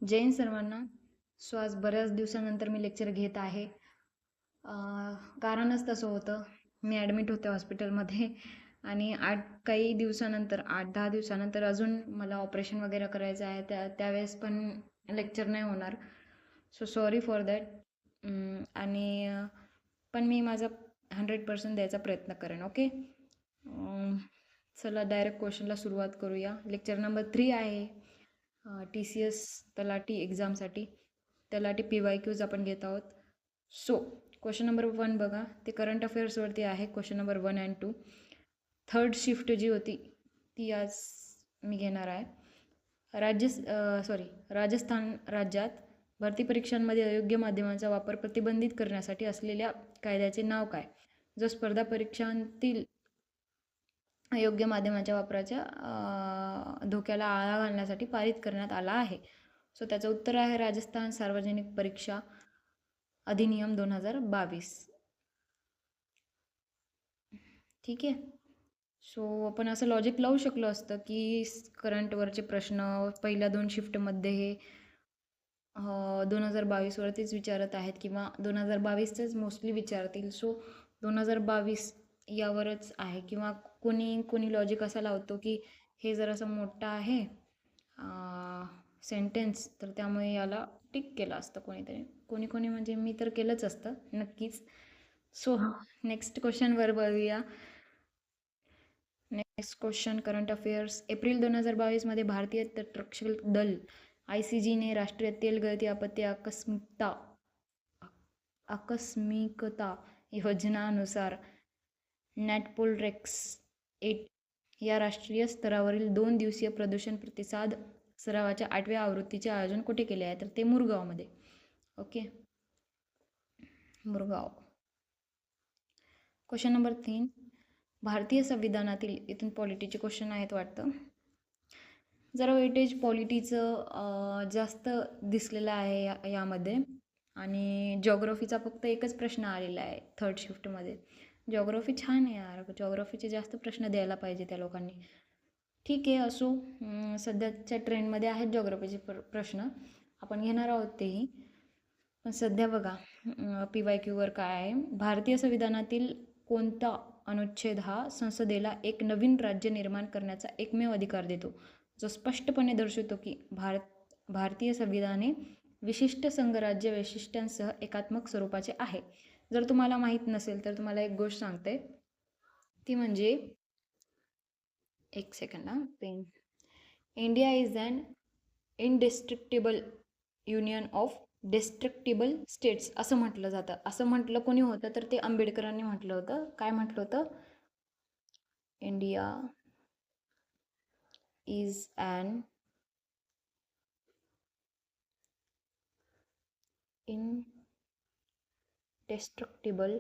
जैन सर्वांना. सो आज बऱ्याच दिवसानंतर मी लेक्चर घेत आहे. कारणच तसं होतं, मी ॲडमिट होते हॉस्पिटलमध्ये आणि काही दिवसानंतर 8-10 दिवसानंतर अजून मला ऑपरेशन वगैरे करायचं आहे. त्यावेळेस पण लेक्चर नाही होणार. So sorry for that. आणि पण मी माझा 100% द्यायचा प्रयत्न करेन. ओके. चला डायरेक्ट क्वेश्चनला सुरुवात करूया. लेक्चर नंबर 3 आहे TCS तलाठी एक्झामसाठी. तलाठी PYQs आपण घेत आहोत. सो क्वेश्चन नंबर 1 बघा, ते करंट अफेअर्सवरती आहे. Question number 1 and 2. Third shift जी होती ती आज मी घेणार आहे. राजस्थान राज्यात भरती परीक्षांमध्ये अयोग्य माध्यमांचा वापर प्रतिबंधित करण्यासाठी असलेल्या कायद्याचे नाव काय? जो स्पर्धा परीक्षांतील अयोग्य माध्यमाच्या वापराच्या धोक्याला आळा घालण्यासाठी पारित करण्यात आला आहे. सो त्याचं उत्तर आहे राजस्थान सार्वजनिक परीक्षा अधिनियम 2022. ठीक आहे. सो आपण असं लॉजिक लावू शकलो असतं की करंटवरचे प्रश्न पहिल्या 2 शिफ्टमध्ये हे 2022 वरतीच विचारत आहेत किंवा 2022चंच मोस्टली विचारतील. सो 2022 यावरच आहे. किंवा कोणी लॉजिक असा लावतो की हे जरासं मोठं आहे सेंटेन्स, तर त्यामुळे याला टिक केलं असतं कोणी म्हणजे मी तर केलंच असतं नक्कीच. सो नेक्स्ट क्वेश्चनवर बघूया. Next question current affairs. April 2022 मध्ये भारतीय तटरक्षक दल ICGने राष्ट्रीय तेल गळती आपत्ती आकस्मिकता योजनानुसार नॅटपोलरेक्स 8 या राष्ट्रीय स्तरावरील 2 दिवसीय प्रदूषण प्रतिसाद सरावाच्या 8व्या आवृत्तीचे आयोजन कुठे केले आहे? तर ते मुरगावमध्ये. ओके, मुरगाव. Question number 3. भारतीय संविधानातील, इथून पॉलिटीचे क्वेश्चन आहेत वाटतं. जरा वेटेज पॉलिटीचं जास्त दिसलेलं आहे यामध्ये. आणि जॉग्रफीचा फक्त एकच प्रश्न आलेला आहे थर्ड शिफ्टमध्ये. जॉग्रफी छान आहे यार, जॉग्रफीचे जास्त प्रश्न द्यायला पाहिजे त्या लोकांनी. ठीक आहे, असो. सध्याच्या ट्रेंडमध्ये आहेत जॉग्रफीचे प्रश्न, आपण घेणार आहोत तेही. पण सध्या बघा PYQवर काय आहे. भारतीय संविधानातील कोणता अनुच्छेद हा संसदेला एक नवीन राज्य निर्माण करण्याचा एकमेव अधिकार देतो, जो स्पष्टपणे दर्शवतो की भारतीय संविधान हे विशिष्ट संघराज्य वैशिष्ट्यांसह एकात्मक स्वरूपाचे आहे? जर तुम्हाला माहीत नसेल तर तुम्हाला एक गोष्ट सांगते, ती म्हणजे, एक सेकंड हा, pen. India is an indestructible union of destructible states असं म्हटलं जातं. असं म्हटलं कोणी होतं तर ते आंबेडकरांनी म्हटलं होतं. काय म्हटलं होतं? इंडिया इज अन इनडिस्ट्रक्टिबल,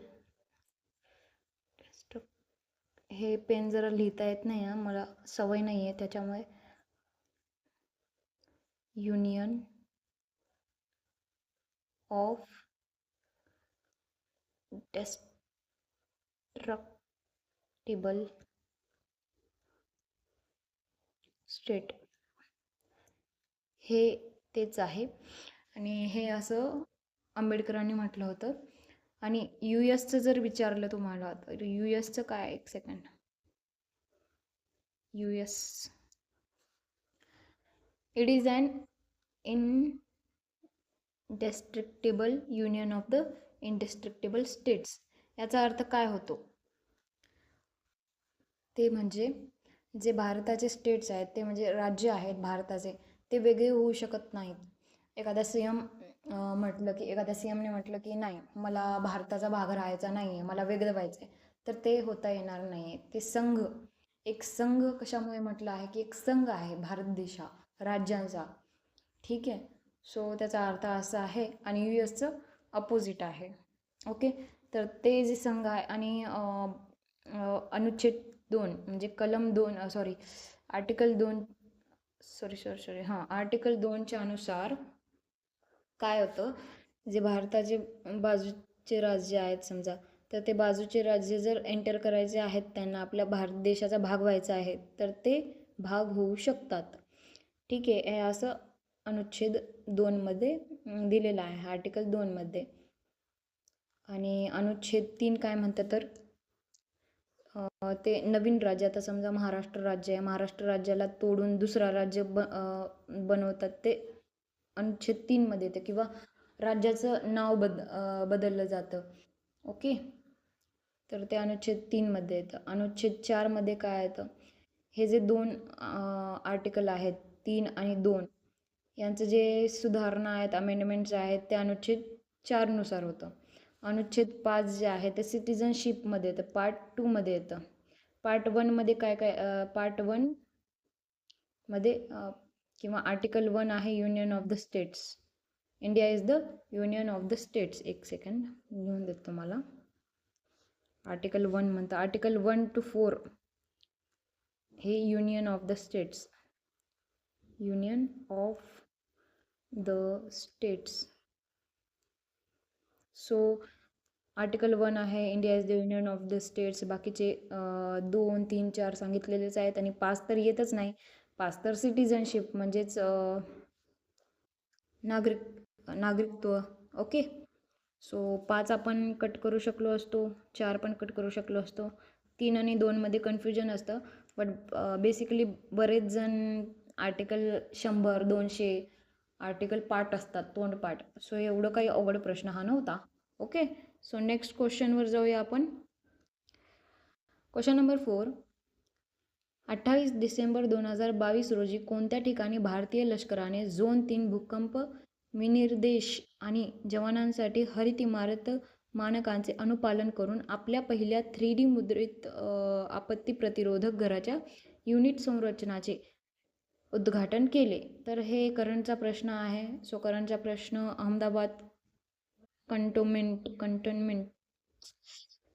हे पेन जरा लिहिता येत नाही आहे, मला सवय नाही आहे त्याच्यामुळे. युनियन ऑफ डिस्ट्रक्टिबल स्टेट, हे तेच आहे. आणि हे असं आंबेडकरांनी म्हटलं होतं. आणि US जर विचारलं तुम्हाला तर US काय, एक second. US, it is an indestructible union of the indestructible states. याचा अर्थ काय होतो? ते म्हणजे जे भारताचे स्टेट्स आहेत, ते म्हणजे राज्य आहेत भारताचे, ते वेगळे होऊ शकत नाहीत. एखादा CMने म्हटलं की नाही, मला भारताचा भाग राहायचा नाही आहे, मला वेगळं व्हायचं आहे, तर ते होता येणार नाही आहे. ते एक संघ कशामुळे म्हटलं आहे की एक संघ आहे भारत देश राज्यांचा. ठीक आहे. सो त्याचा अर्थ असा आहे. आणि US अपोजिट आहे. ओके. तर ते जे संघ आहे आणि अनुच्छेद 2 म्हणजे कलम 2 आर्टिकल 2 आर्टिकल 2च्या अनुसार काय होतं, जे भारताचे बाजूचे राज्य आहेत समजा, तर ते बाजूचे राज्य जर एंटर करायचे आहेत, त्यांना आपल्या भारत देशाचा भाग व्हायचा आहे, तर ते भाग होऊ शकतात. ठीक आहे. हे असं अनुच्छेद 2मध्ये दिलेला आहे, आर्टिकल 2मध्ये. आणि अनुच्छेद 3 काय म्हणतं तर ते नवीन राज्य, आता समजा महाराष्ट्र राज्य आहे, महाराष्ट्र राज्याला तोडून दुसरा राज्य बनवतात, ते अनुच्छेद 3मध्ये येतं, किंवा राज्याचं नाव बदललं जातं. ओके, तर ते अनुच्छेद 3मध्ये येतं. अनुच्छेद 4मध्ये काय येतं, हे जे 2 आर्टिकल आहेत, 3 आणि 2, यांचं जे सुधारणा आहेत, अमेंडमेंट्स आहेत, ते अनुच्छेद 4नुसार होतं. अनुच्छेद 5 जे आहे ते सिटिझनशिपमध्ये येतं, पार्ट 2मध्ये येतं. पार्ट 1मध्ये काय काय, पार्ट 1मध्ये किंवा आर्टिकल 1 आहे union of the states. India is the union of the states. एक सेकंड लिहून देतो तुम्हाला. आर्टिकल 1 म्हणतं, आर्टिकल 1 to 4 हे union of the states, union of the states. So article 1 आहे India is the union of the states. बाकीचे 2, 3, 4 सांगितलेलेच आहेत. आणि 5 तर येतच नाही. 5 तर सिटिझनशिप म्हणजेच नागरिकत्व. ओके, सो 5 आपण कट करू शकलो असतो, 4 पण कट करू शकलो असतो. 3 आणि 2मध्ये कन्फ्युजन असतं, बट बेसिकली बरेच जण आर्टिकल 100, 200 आर्टिकल पार्ट असतात, तोंडपाठ. सो एवढं काही अवघड प्रश्न हा नव्हता. ओके, सो नेक्स्ट क्वेश्चनवर जाऊया आपण. Question number 4. 28 डिसेंबर 2022 रोजी कोणत्या ठिकाणी भारतीय लष्कराने झोन 3 भूकंप विनिर्देश आणि जवानांसाठी हरित इमारत मानकांचे अनुपालन करून आपल्या पहिल्या 3D मुद्रित आपत्ती प्रतिरोधक घराच्या युनिट संरचनाचे उद्घाटन केले? तर हे करंटचा प्रश्न आहे. सो करंटचा प्रश्न अहमदाबाद कंटोनमेंट.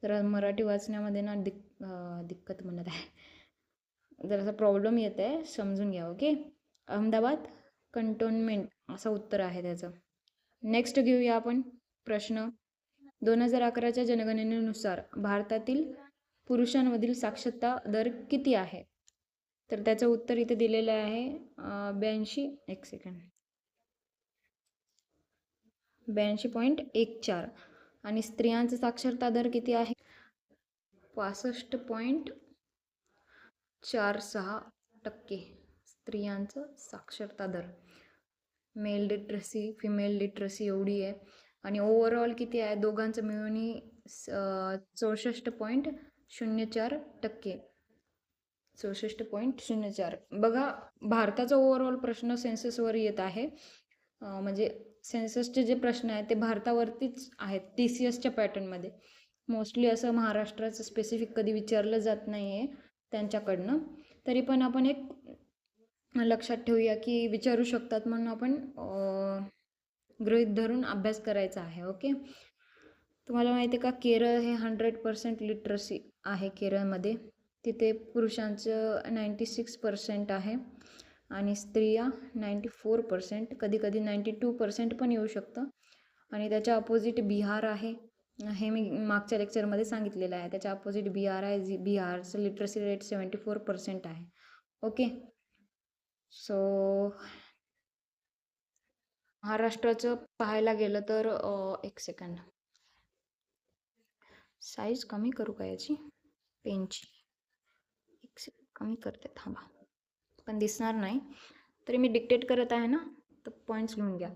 जरा मराठी वाचण्यामध्ये ना दिक्कत म्हणत आहे, जरासा प्रॉब्लेम येत आहे, समजून घ्या. ओके, अहमदाबाद कंटोनमेंट असं उत्तर आहे त्याचं. नेक्स्ट घेऊया आपण प्रश्न. 2011च्या जनगणनेनुसार भारतातील पुरुषांमधील साक्षरता दर किती आहे? तर त्याचं उत्तर इथे दिलेलं आहे 82. एक सेकंड, 82.14. आणि स्त्रियांचा साक्षरता दर किती आहे? 65.46% स्त्रियांचं साक्षरता दर. मेल लिटरसी, फिमेल लिटरसी एवढी आहे. आणि ओव्हरऑल किती आहे दोघांचं मिळून 64.04%. 64.04. बघा, भारताचा ओव्हरऑल प्रश्न सेन्ससवर येत आहे. म्हणजे सेन्ससचे जे प्रश्न आहेत ते भारतावरतीच आहेत, TCSच्या पॅटर्नमध्ये. मोस्टली असं महाराष्ट्राचं स्पेसिफिक कधी विचारलं जात नाही आहे त्यांच्याकडनं. तरी पण आपण एक लक्षात ठेवूया की विचारू शकतात, म्हणून आपण गृहीत धरून अभ्यास करायचा आहे. ओके, तुम्हाला माहिती आहे का, केरळ हे 100% लिटरसी आहे केरळमध्ये. तिथे पुरुषांचं 96% आहे आणि स्त्रिया 94%, कधीकधी 92% पण येऊ शकतं. आणि त्याच्या अपोजिट बिहार आहे, हे मी मागच्या लेक्चरमध्ये सांगितलेलं आहे. त्याच्या अपोजिट बिहार आहे. बिहारचं लिटरसी रेट 74% आहे. ओके, सो महाराष्ट्राचं पाहायला गेलं तर एक सेकंड, साईज कमी करू का याची पेनची? एक सेकंड कमी करते, थांबा. पण दिसणार नाही तरी मी डिक्टेट करत आहे ना, तर पॉईंट्स लिहून घ्या.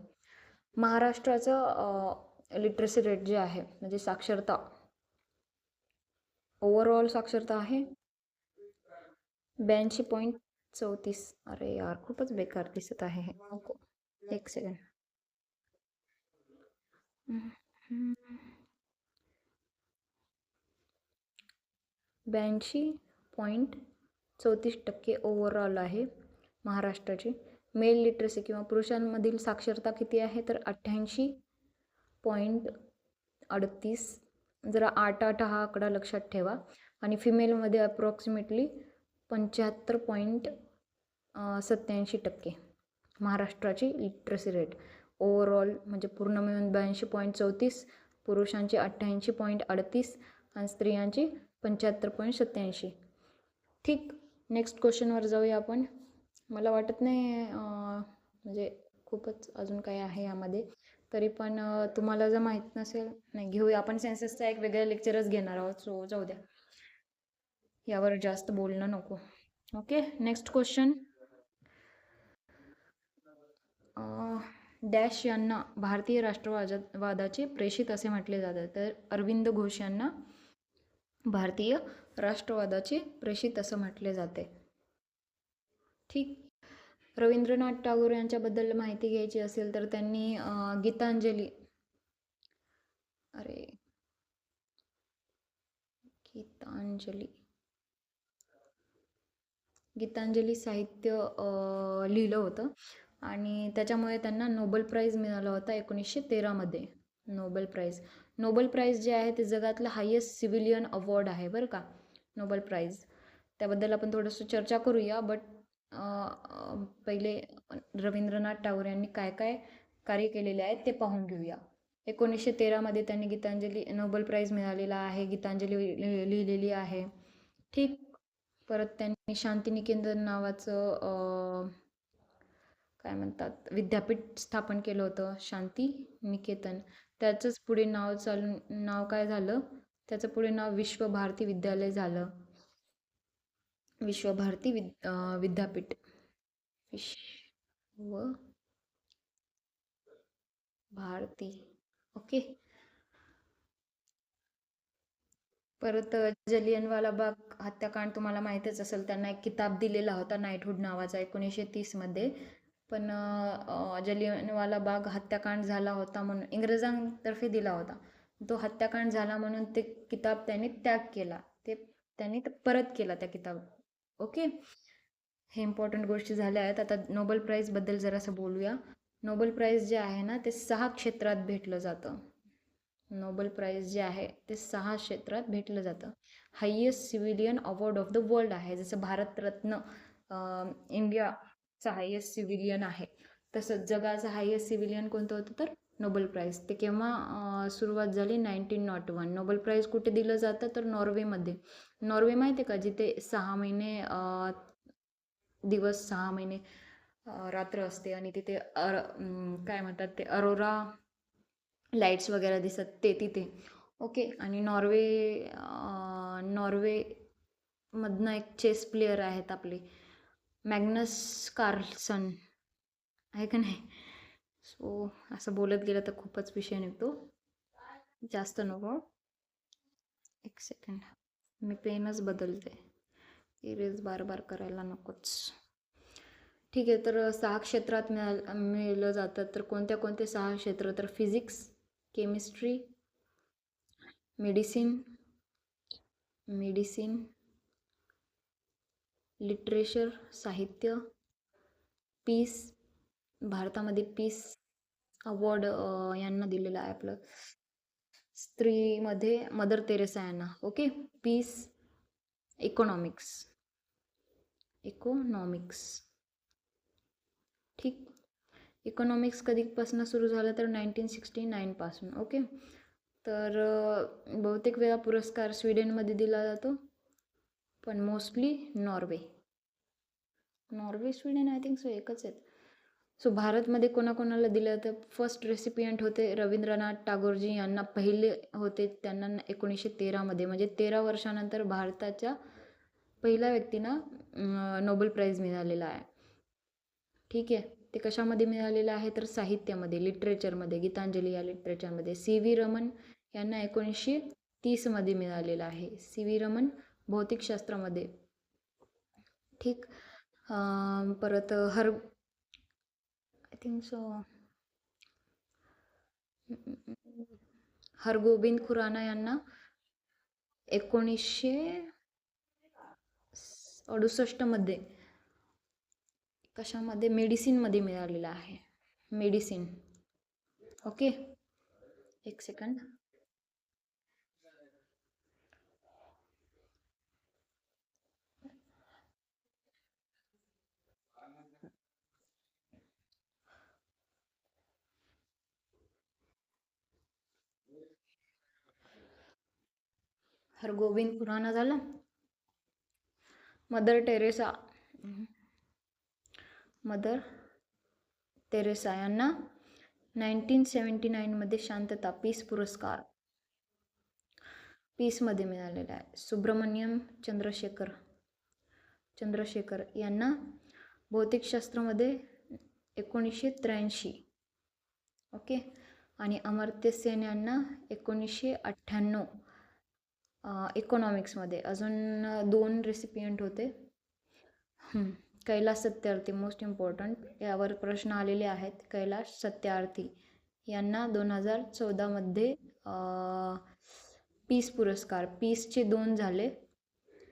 महाराष्ट्राचं लिटरसी रेट जे आहे, म्हणजे साक्षरता, ओव्हरऑल साक्षरता आहे 82.34. अरे यार, खूपच बेकार दिसत आहे हे. एक सेकंड, 82.34% ओव्हरऑल आहे महाराष्ट्राची. मेल लिटरसी किंवा पुरुषांमधील साक्षरता किती आहे तर 88.38. जरा 8 हा आकडा लक्षात ठेवा. आणि फिमेलमध्ये अप्रॉक्सिमेटली 75.87% महाराष्ट्राची लिटरसी रेट. ओव्हरऑल म्हणजे पूर्ण मिळून 82.34, पुरुषांची 88.38 आणि स्त्रियांची 75.87. ठीक, नेक्स्ट क्वेश्चनवर जाऊया आपण. मला वाटत नाही म्हणजे खूपच अजून काही आहे यामध्ये. तरी पण तुम्हाला जर माहीत नसेल, नाही घेऊया आपण, सेन्ससचा एक वेगळं लेक्चरच घेणार आहोत, सो जाऊ द्या, यावर जास्त बोलणं नको. Okay, next question. डॅश यांना भारतीय राष्ट्रवादाचे प्रेषित असे म्हटले जाते. तर अरविंद घोष यांना भारतीय राष्ट्रवादाचे प्रेषित असं म्हटले जाते. ठीक. रवींद्रनाथ टागोर यांच्याबद्दल माहिती घ्यायची असेल तर त्यांनी गीतांजली गीतांजली साहित्य लिहिलं होतं आणि त्याच्यामुळे त्यांना नोबेल प्राईज मिळाला होता 1913मध्ये. नोबेल प्राईज जे आहे ते जगातलं हायेस्ट सिव्हिलियन अवॉर्ड आहे बरं का, नोबेल प्राईज. त्याबद्दल आपण थोडंसं चर्चा करूया, बट पहिले रवींद्रनाथ टागोर यांनी काय काय कार्य केलेले आहेत ते पाहून घेऊया. 1913मध्ये त्यांनी गीतांजली नोबेल प्राईज मिळालेला आहे, गीतांजली लिहिलेली आहे. ठीक. परत त्यांनी शांतिनिकेतन नावाचं काय म्हणतात विद्यापीठ स्थापन केलं होतं, शांतिनिकेतन. त्याचंच पुढे नाव काय झालं, त्याचं पुढे नाव विश्वभारती विद्यालय झालं. विश्वभारती विद्यापीठ, विश्व भारती. ओके. परत जलियनवाला बाग हत्याकांड तुम्हाला माहीतच असेल, त्यांना एक किताब दिलेला होता नाईटहूड नावाचा 1930मध्ये. पण जलियनवाला बाग हत्याकांड झाला होता म्हणून इंग्रजांतर्फे दिला होता. तो हत्याकांड झाला म्हणून ते किताब त्यांनी त्याग केला, त्यांनी परत केला त्या किताब. ओके, हे इम्पॉर्टंट गोष्टी झाल्या आहेत. आता नोबेल प्राईजबद्दल जरासं बोलूया. नोबेल प्राईज जे आहे ना ते 6 क्षेत्रात भेटलं जातं. नोबेल प्राईज जे आहे ते 6 क्षेत्रात भेटलं जातं. Highest civilian award of the world आहे. जसं भारतरत्न इंडियाचा हायेस्ट सिव्हिलियन आहे, तसंच जगाचं हायेस्ट सिव्हिलियन कोणतं होतं तर नोबेल प्राईज. ते केव्हा सुरुवात झाली, 1901. नोबेल प्राईज कुठे दिलं जातं तर नॉर्वेमध्ये. नॉर्वे माहिती आहे का, जिथे 6 महिने दिवस 6 महिने रात्र असते आणि तिथे काय म्हणतात ते अरोरा लाईट्स वगैरे दिसत ते तिथे. ओके. आणि नॉर्वेमधनं एक चेस प्लेयर आहेत आपले मॅग्नस कार्लसन, आहे का नाही. सो असं बोलत गेलं तर खूपच विषय निघतो, जास्त नको. एक सेकंड, मी पेनच बदलते, इरेज बार करायला नकोच. ठीक आहे. तर 6 क्षेत्रात मिळलं जातं. तर कोणत्या 6 क्षेत्र तर फिजिक्स, केमिस्ट्री, मेडिसिन, लिटरेचर साहित्य, पीस. भारतामध्ये पीस अवॉर्ड यांना दिलेला आहे आपलं स्त्रीमध्ये मदर तेरेसा यांना. ओके. Peace, economics. ठीक. इकॉनॉमिक्स कधीपासून सुरू झालं तर 1969 पासून. ओके. तर बहुतेक वेळा पुरस्कार स्वीडनमध्ये दिला जातो, पण mostly Norway, Sweden I think so एकच आहेत. सो भारतमध्ये कोणाकोणाला दिलं तर फर्स्ट रेसिपियंट होते रवींद्रनाथ टागोरजी यांना, पहिले होते त्यांना 1913मध्ये. म्हणजे 13 वर्षानंतर भारताच्या पहिल्या व्यक्तींना नोबेल प्राईज मिळालेला आहे. ठीक आहे. ते कशामध्ये मिळालेलं आहे तर साहित्यामध्ये, लिटरेचरमध्ये, गीतांजली या लिटरेचरमध्ये. CV रमन यांना 1930मध्ये मिळालेलं आहे. CV रमन भौतिकशास्त्रामध्ये. ठीक. परत I think so Hargobind Khorana यांना 1968मध्ये कशामध्ये मेडिसिनमध्ये मिळालेला आहे, मेडिसिन. ओके. एक सेकंड. हरगोबिंद खुराना झालं. मदर तेरेसा यांना 1979मध्ये शांतता पीस पुरस्कार पीसमध्ये मिळालेला आहे. सुब्रमण्यम चंद्रशेखर यांना भौतिकशास्त्रामध्ये 1983. ओके. आणि अमर्त्य सेन यांना 1998 इकॉनॉमिक्समध्ये. अजून 2 रेसिपियंट होते. कैलास सत्यार्थी मोस्ट इम्पॉर्टंट, यावर प्रश्न आलेले आहेत. कैलास सत्यार्थी यांना 2014मध्ये पीस पुरस्कार, पीसचे 2 झाले,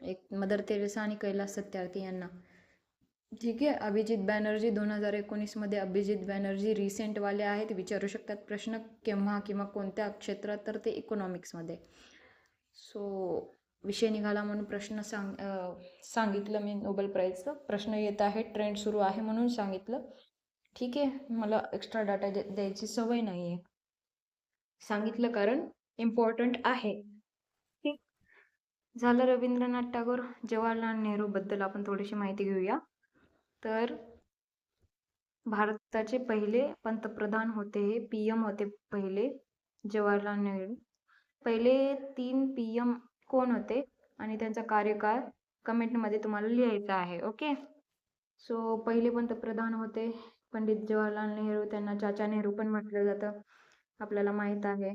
एक मदर तेरेसा आणि कैलास सत्यार्थी यांना. ठीक आहे. अभिजित बॅनर्जी 2019मध्ये. अभिजित बॅनर्जी रिसेंटवाले आहेत, विचारू शकतात प्रश्न केव्हा किंवा कोणत्या क्षेत्रात, तर ते इकॉनॉमिक्समध्ये. सो विषय निघाला म्हणून प्रश्न सांगितलं मी. नोबेल प्राईजचं प्रश्न येत आहे, ट्रेंड सुरू आहे म्हणून सांगितलं. ठीक आहे. मला एक्स्ट्रा डाटा द्यायची सवय नाही आहे, सांगितलं कारण इम्पॉर्टंट आहे. ठीक झालं. रवींद्रनाथ टागोर, जवाहरलाल नेहरूबद्दल आपण थोडीशी माहिती घेऊया. तर भारताचे पहिले पंतप्रधान होते, हे PM होते पहिले, जवाहरलाल नेहरू. पहिले 3 PM कोण होते आणि त्यांचा कार्यकाळ कमेंटमध्ये तुम्हाला लिहायचा आहे. ओके. सो पहिले पंतप्रधान होते पंडित जवाहरलाल नेहरू, त्यांना चाचा नेहरू पण म्हटलं जातं, आपल्याला माहीत आहे.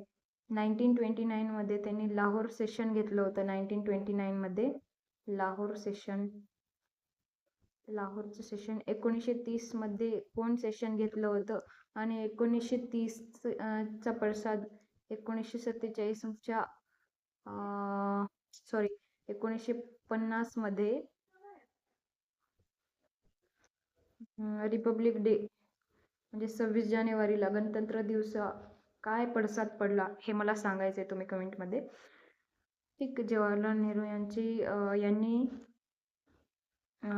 1929मध्ये त्यांनी लाहोर सेशन घेतलं होतं. 1929मध्ये लाहोरचं सेशन. 1930मध्ये कोण सेशन घेतलं होतं आणि 1930चा पडसाद 1947च्या 1950मध्ये रिपब्लिक डे म्हणजे 26 जानेवारीला गणतंत्र दिवसा काय पडसाद पडला हे मला सांगायचं आहे तुम्ही कमेंटमध्ये. ठीक. जवाहरलाल नेहरू यांनी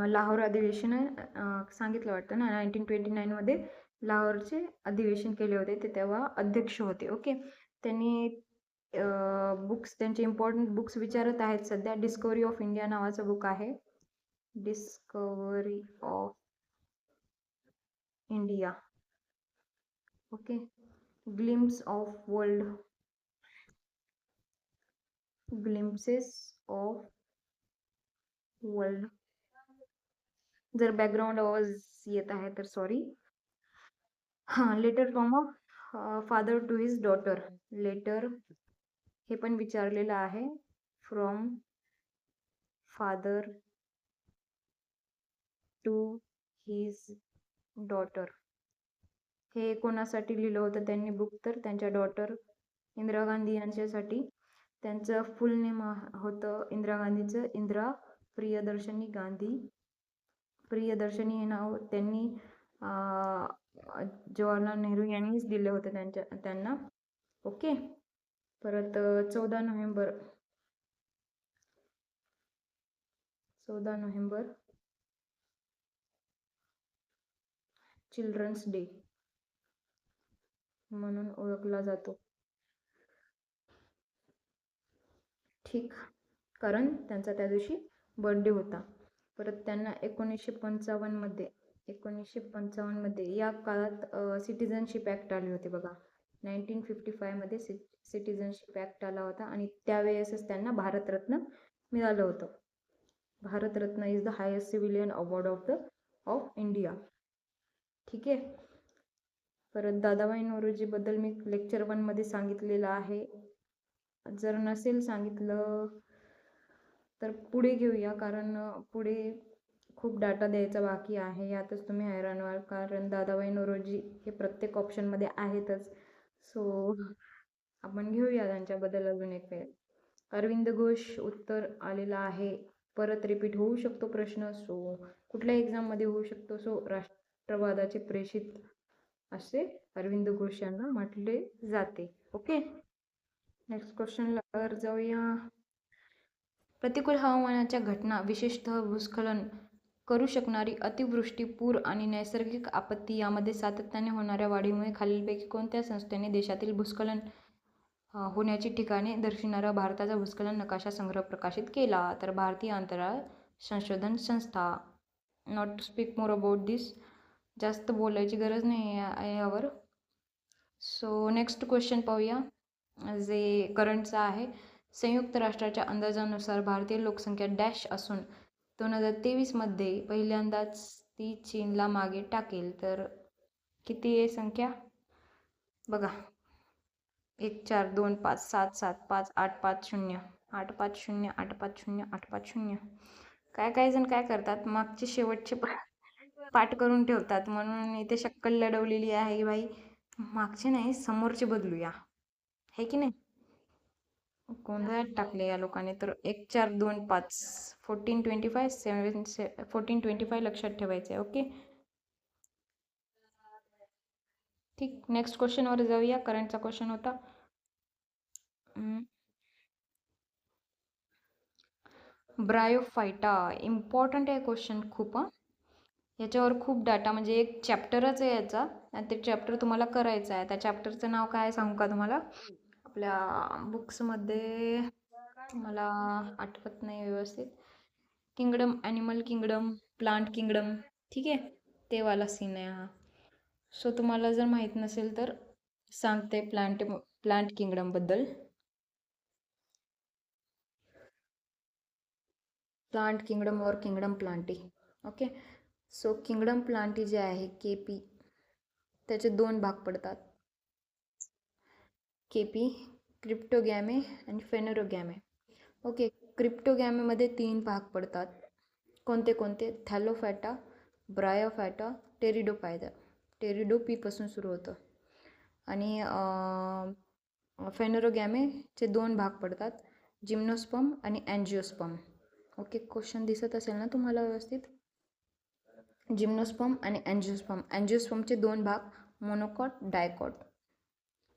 लाहोर अधिवेशन सांगितलं वाटतं ना, 1929मध्ये लाहोरचे अधिवेशन केले होते, ते तेव्हा अध्यक्ष होते. ओके. त्यांनी बुक्स, त्यांचे इम्पॉर्टंट बुक्स विचारत आहेत सध्या. डिस्कवरी ऑफ इंडिया नावाचं बुक आहे, Discovery of India. Okay. Glimpses of World. जर बॅकग्राऊंड आवाज येत आहे तर sorry. Letter from a father to his daughter. Letter हे पण विचारलेलं आहे, from father to his daughter. हे कोणासाठी लिहिलं होतं त्यांनी बुक, तर त्यांच्या डॉटर इंदिरा गांधी यांच्यासाठी. त्यांचं फुल नेम होतं इंदिरा गांधीचं इंदिरा प्रियदर्शनी गांधी. प्रियदर्शनी हे नाव त्यांनी जवाहरलाल नेहरू यांनीच दिलं होतं त्यांना. ओके. परत 14 नोव्हेंबर चिल्ड्रन्स डे म्हणून ओळखला जातो. ठीक. कारण त्यांचा त्या दिवशी बर्थडे होता. परत त्यांना 1955मध्ये या काळात सिटिझनशिप ॲक्ट आले होते बघा. 1955मध्ये सिटिझनशिप ॲक्ट आला होता आणि त्यावेळेसच त्यांना भारतरत्न मिळालं होतं. Bharat Ratna is the highest civilian award of India. ठीक आहे. परत दादाभाई नौरोजीबद्दल मी लेक्चर 1मध्ये सांगितलेलं आहे. जर नसेल सांगितलं तर पुढे घेऊया, कारण पुढे खूप डाटा द्यायचा बाकी आहे. यातच तुम्ही हैराण व्हाल, कारण दादाभाई नौरोजी हे प्रत्येक ऑप्शनमध्ये आहेतच. सो आपण घेऊया त्यांच्याबद्दल अजून एक वेळ. अरविंद घोष उत्तर आलेलं आहे. परत रिपीट होऊ शकतो प्रश्न, सो कुठल्या एक्झाममध्ये होऊ शकतो. सो राष्ट्रवादाचे प्रेषित असे अरविंद घोष यांना म्हटले जाते. ओके. नेक्स्ट क्वेश्चनला जाऊया. प्रतिकूल हवामानाच्या घटना, विशेषतः भूस्खलन करू शकणारी अतिवृष्टी, पूर आणि नैसर्गिक आपत्ती यामध्ये सातत्याने होणाऱ्या वाढीमुळे खालीलपैकी कोणत्या संस्थेने देशातील भूस्खलन होण्याची ठिकाणे दर्शविणारा भारताचा भूस्खलन नकाशा संग्रह प्रकाशित केला? तर भारतीय अंतराळ संशोधन संस्था. Not to speak more about this, जास्त बोलायची गरज नाही आहे यावर. सो नेक्स्ट क्वेश्चन पाहूया, जे करंटचा आहे. संयुक्त राष्ट्राच्या अंदाजानुसार भारतीय लोकसंख्या डॅश असून 2023मध्ये पहिल्यांदाच ती चीनला मागे टाकेल. तर किती आहे संख्या बघा, 1425775850 850 850 850. काय जण काय करतात, मागचे शेवटचे पाठ करून ठेवतात, म्हणून इथे शक्कल लढवलेली आहे बाई. मागचे नाही, समोरचे बदलूया, हे की नाही. गोंधळात टाकले या लोकांनी. तर 1425 1425 1425 लक्षात ठेवायचं आहे. ओके, ठीक. नेक्स्ट क्वेश्चनवर जाऊया. करंटचा क्वेश्चन होता. ब्रायोफायटा, इम्पॉर्टंट आहे क्वेश्चन खूप. याच्यावर खूप डाटा, म्हणजे एक चॅप्टरच आहे याचा, आणि ते चॅप्टर तुम्हाला करायचं आहे. त्या चॅप्टरचं नाव काय सांगू का तुम्हाला? आपल्या बुक्समध्ये मला आठवत नाही व्यवस्थित. Kingdom, animal kingdom, plant kingdom, ठीक आहे, ते वाला सीन आहे हा. सो तुम्हाला जर माहीत नसेल तर सांगते प्लांट किंगडमबद्दल. प्लांट किंगडम और kingdom Plantae. Okay, so kingdom Plantae जे आहे KP, त्याचे 2 भाग पडतात. KP, क्रिप्टोगॅमे आणि फेनेरोगॅमे. ओके, क्रिप्टोगॅमेमध्ये 3 भाग पडतात. कोणते कोणते? Thallophyta, Bryophyta, Pteridophyta. टेरिडोपीपासून सुरू होतं. आणि फेनेरोगॅमेचे 2 भाग पडतात, जिम्नोस्पर्म आणि अँजिओस्पर्म. ओके, क्वेश्चन दिसत असेल ना तुम्हाला व्यवस्थित? जिम्नोस्पर्म आणि अँजिओस्पर्म. अँजिओस्पर्मचे 2 भाग, मोनोकॉट, डायकॉट,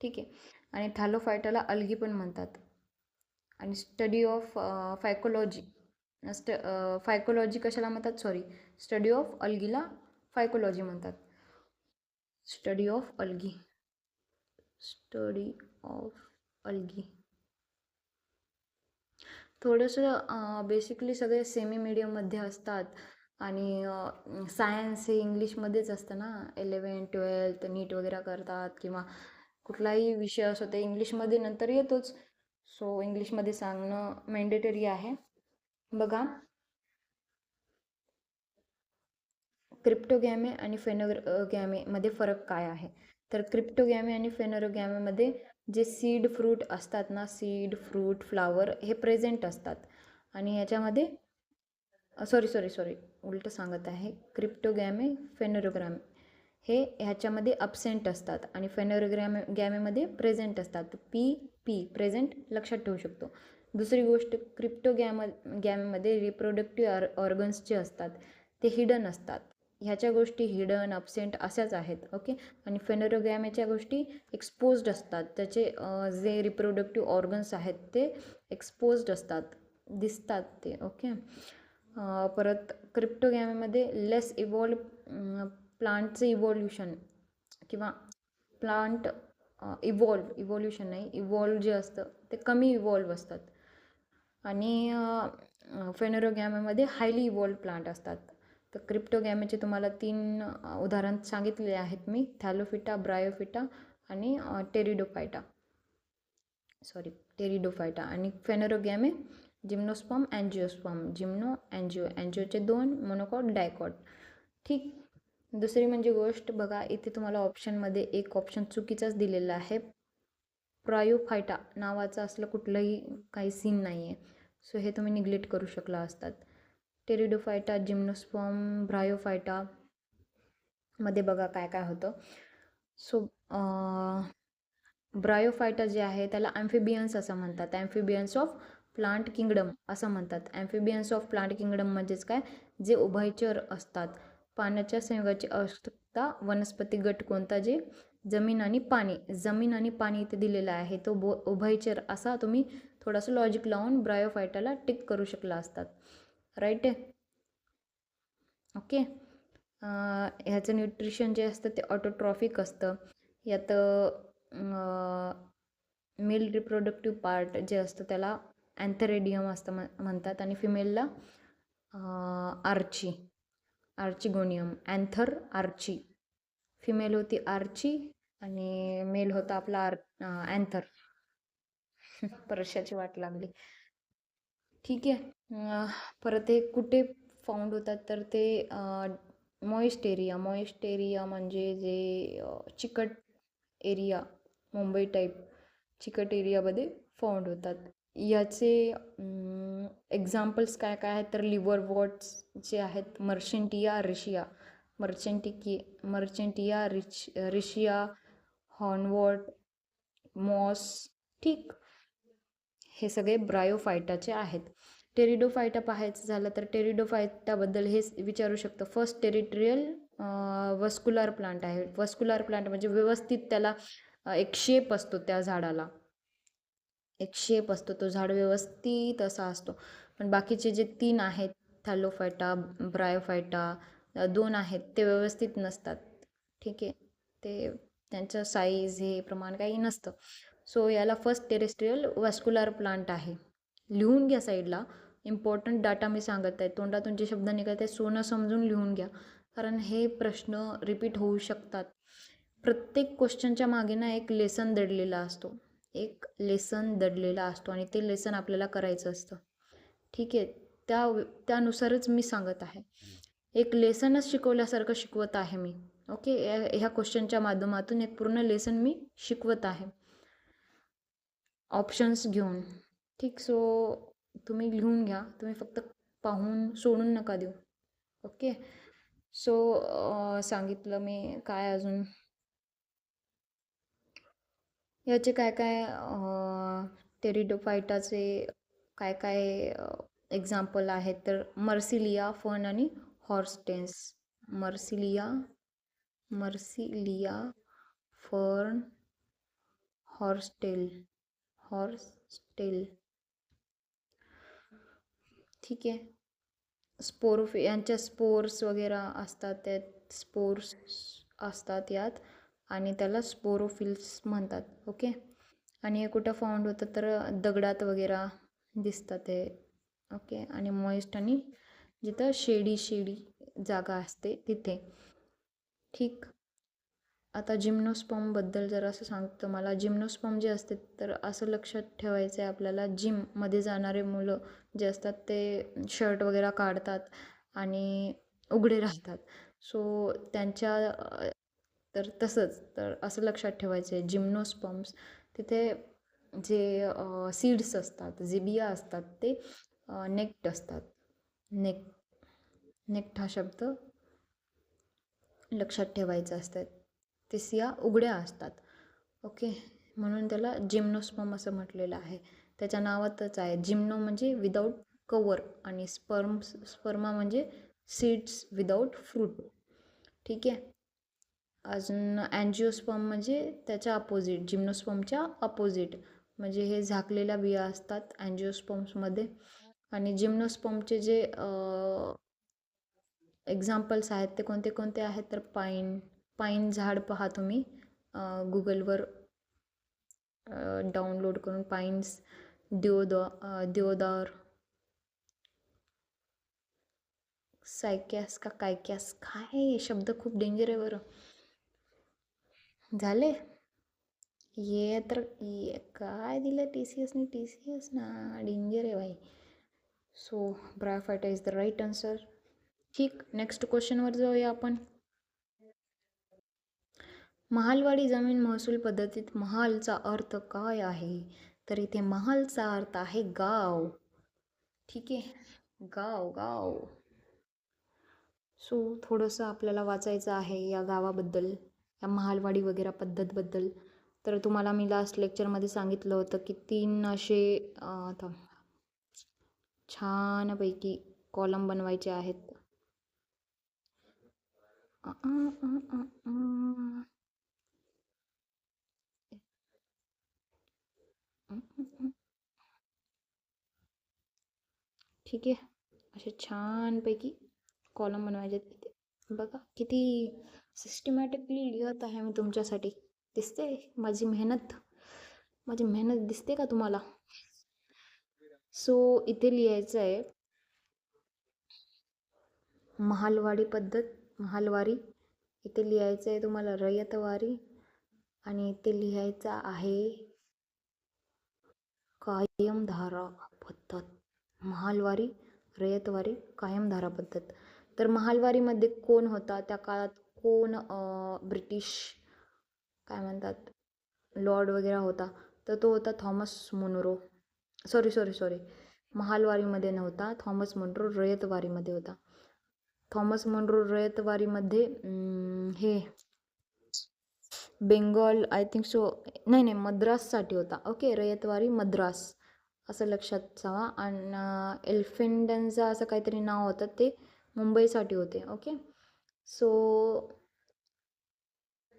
ठीक आहे. आणि थॅलोफायटाला अल्गी पण म्हणतात. आणि स्टडी ऑफ फायकोलॉजी, फायकोलॉजी कशाला म्हणतात, सॉरी, स्टडी ऑफ अल्गीला फायकोलॉजी म्हणतात. Study of algae, study of algae. थोडंसं बेसिकली सगळे सेमी मीडियममध्ये असतात, आणि सायन्स हे इंग्लिशमध्येच असतं ना. 11th 12th नीट वगैरे करतात, किंवा कुठलाही विषय असो ते इंग्लिशमध्ये नंतर येतोच. सो इंग्लिशमध्ये सांगणं मॅन्डेटरी आहे. बघा, क्रिप्टोगॅमे आणि फेनेरोगॅमेमध्ये फरक काय आहे? तर क्रिप्टोगॅमे आणि फेनेरोगॅमेमध्ये जे सीड फ्रूट असतात ना, सीड फ्रूट फ्लावर हे प्रेझेंट असतात. आणि याच्यामध्ये सॉरी उलटं सांगत आहे. क्रिप्टोगॅमे फेनेरोग्राम हे ह्याच्यामध्ये अब्सेंट असतात, आणि गॅमेमध्ये प्रेझेंट असतात. पी प्रेझेंट लक्षात ठेवू शकतो. दुसरी गोष्ट, गॅमेमध्ये रिप्रोडक्टिव्ह ऑर्गन्स जे असतात ते हिडन असतात. ह्याच्या गोष्टी हिडन, अब्सेंट अशाच आहेत. ओके, आणि फेनेरोगॅमेच्या गोष्टी एक्सपोज्ड असतात. त्याचे जे रिप्रोडक्टिव्ह ऑर्गन्स आहेत ते एक्सपोज्ड असतात, दिसतात ते. ओके, परत क्रिप्टोगॅमेमध्ये लेस प्लांटचे इव्हॉल्युशन, किंवा प्लांट इव्हॉल्युशन नाही, इव्हॉल्व जे असतं ते कमी इव्हॉल्व असतात. आणि फेनेरोगॅमेमध्ये हायली इव्हॉल्व प्लांट असतात. तर क्रिप्टोगॅमेचे तुम्हाला 3 उदाहरण सांगितले आहेत मी, थॅलोफिटा, ब्रायोफिटा आणि टेरिडोफायटा. आणि फेनेरोगॅमे जिम्नोस्पर्म, अँजिओस्पर्म, अँजिओचे 2, मोनोकॉट, डायकॉट, ठीक. दुसरी म्हणजे गोष्ट बघा, इथे तुम्हाला ऑप्शनमध्ये एक ऑप्शन चुकीचाच दिलेला आहे. ब्रायोफायटा नावाचं असलं कुठलंही काही सीन नाही आहे. सो हे तुम्ही निग्लेक्ट करू शकला असतात. टेरिडोफायटा, जिम्नोस्पर्म, ब्रायोफायटा मध्ये बघा काय काय होतं. सो ब्रायोफायटा जे आहे त्याला ॲम्फिबियन्स असं म्हणतात. ॲम्फिबियन्स ऑफ प्लांट किंगडम असं म्हणतात. ॲम्फिबियन्स ऑफ प्लांट किंगडम म्हणजेच काय, जे उभयचर असतात. पाण्याच्या संयोगाची आवश्यकता वनस्पती गट कोणता, जे जमीन आणि पाणी इथे दिलेलं आहे, तो उभयचर असा तुम्ही थोडंसं लॉजिक लावून ब्रायोफायटाला टिक करू शकला असतात. राईट आहे. ओके, ह्याचं न्यूट्रिशन जे असतं ते ऑटोट्रॉफिक असतं. यात मेल रिप्रोडक्टिव्ह पार्ट जे असतं त्याला अँथेरेडियम असतं म्हणतात, आणि फिमेलला आर्चिगोनियम, आर्ची. फिमेल होती आर्ची आणि मेल होता आपला अँथर. परशाची वाट लागली. ठीक आहे. परत ते कुठे फाउंड होतात तर ते मॉइस्ट एरिया म्हणजे जे चिकट एरिया, मुंबई टाईप चिकट एरियामध्ये फाउंड होतात. याचे एक्झाम्पल्स काय काय आहेत तर लिव्हर वॉट्स जे आहेत मर्चेंटिया रिशिया, हॉर्नवॉट, मॉस. ठीक, हे सगळे ब्रायोफायटाचे आहेत. टेरिडोफायटा पाहायचं झालं तर टेरिडोफायटाबद्दल हेच विचारू शकतो. फर्स्ट टेरिटोरियल वस्क्युलर प्लांट आहे. वस्क्युलर प्लांट म्हणजे व्यवस्थित त्याला एक शेप असतो, त्या झाडाला एक शेप असतो, तो झाड व्यवस्थित असा असतो. पण बाकीचे जे 3 आहेत थॅलोफायटा, ब्रायोफायटा, 2 आहेत ते व्यवस्थित नसतात. ठीक आहे, ते त्यांचं साईज हे प्रमाण काही नसतं. सो याला फर्स्ट टेरेस्ट्रियल वॅस्क्युलर प्लांट आहे. लिहून घ्या साईडला. इम्पॉर्टंट डाटा मी सांगत आहे. तोंडातून जे शब्द निघत आहे सोनं समजून लिहून घ्या, कारण हे प्रश्न रिपीट होऊ शकतात. प्रत्येक क्वेश्चनच्या मागे ना एक लेसन दडलेला असतो. एक लेसन दडलेला असतो आणि ते लेसन आपल्याला करायचं असतं. ठीक आहे, त्यानुसारच मी सांगत आहे. एक लेसनच शिकवल्यासारखं शिकवत आहे मी. ओके, ह्या क्वेश्चनच्या माध्यमातून एक पूर्ण लेसन मी शिकवत आहे ऑप्शन्स घेऊन. ठीक, सो तुम्ही लिहून घ्या. तुम्ही फक्त पाहून सोडून नका देऊ. ओके, सो सांगितलं मी. काय अजून याचे काय काय टेरिडोफायटाचे काय काय एक्झाम्पल आहेत तर मर्सिलिया, फर्न आणि हॉर्सटेन्स. मर्सिलिया, फर्न, हॉर्सटेल. ठीक आहे. यांच्या स्पोर्स वगैरे असतात, त्यात स्पोर्स असतात यात आणि त्याला स्पोरोफिल्स म्हणतात. ओके, आणि हे कुठं फाउंड होतं तर दगडात वगैरे दिसतात ते. ओके, आणि मॉइस्ट आणि जिथं शेडी जागा असते तिथे. ठीक, आता जिम्नोस्पर्मबद्दल जर असं सांगतो मला. जिम्नोस्पर्म जे असते तर असं लक्षात ठेवायचं आहे आपल्याला, जिममध्ये जाणारे मुलं जे असतात ते शर्ट वगैरे काढतात आणि उघडे राहतात. सो त्यांच्या तर तसंच तर असं लक्षात ठेवायचं आहे जिम्नोस्पर्म्स तिथे जे सीड्स असतात, जे बिया असतात ते नेक्ट असतात. नेक्ट हा शब्द लक्षात ठेवायचा असतात. ते सिया उघड्या असतात. ओके, म्हणून त्याला जिम्नोस्पर्म असं म्हटलेलं आहे. त्याच्या नावातच आहे. जिम्नो म्हणजे विदाऊट कवर आणि स्पर्मा म्हणजे सीड्स विदाऊट फ्रूट. ठीक आहे. अजून अँजिओस्पर्म म्हणजे त्याच्या अपोजिट, जिम्नोस्पर्मच्या अपोजिट, म्हणजे हे झाकलेल्या बिया असतात अँजिओस्पर्म्समध्ये. आणि जिम्नोस्पर्मचे जे एक्झाम्पल्स आहेत ते कोणते कोणते आहेत तर पाईन झाड पहा तुम्ही गुगलवर डाउनलोड करून. पाईन्स, देवदार, सायकॅस का कायकॅस, काय शब्द खूप डेंजर आहे बरं. झाले ये तर काय दिलं TCS ना, डेंजर आहे भाई. So bryophyta is the right answer. ठीक, नेक्स्ट क्वेश्चनवर जाऊया आपण. महालवाडी जमीन महसूल पद्धतीत महालचा अर्थ काय आहे तर इथे महालचा अर्थ आहे गाव. ठीक आहे, गाव. सो थोडंसं आपल्याला वाचायचं आहे या गावाबद्दल, या महालवाडी वगैरे पद्धतबद्दल. तर तुम्हाला मी लास्ट लेक्चरमध्ये सांगितलं होतं की 3 असे छानपैकी कॉलम बनवायचे आहेत. ठीक आहे, असे छानपैकी कॉलम बनवायचे आहेत. बघा किती सिस्टमॅटिकली लिहत आहे मी तुमच्यासाठी. दिसते माझी मेहनत दिसते का तुम्हाला? सो इथे लिहायचं आहे महालवाडी इथे लिहायचं आहे तुम्हाला रयतवारी आणि इथे लिहायचं आहे कायमधारा पद्धत. महालवारी, रयतवारी, कायमधारा पद्धत. तर महालवारीमध्ये कोण होता त्या काळात? कोण ब्रिटिश काय म्हणतात लॉर्ड वगैरे होता? तर तो होता थॉमस मुनरो. सॉरी, महालवारीमध्ये नव्हता, थॉमस मुनरो रयतवारीमध्ये होता. थॉमस मुनरो रयतवारीमध्ये हे बेंगॉल आय थिंक सो, नाही मद्राससाठी होता. ओके, रयतवारी मद्रास असं लक्षात ठेवा. आणि एल्फिन्स्टनचं असं काहीतरी नाव होतं, ते मुंबईसाठी होते. Okay, so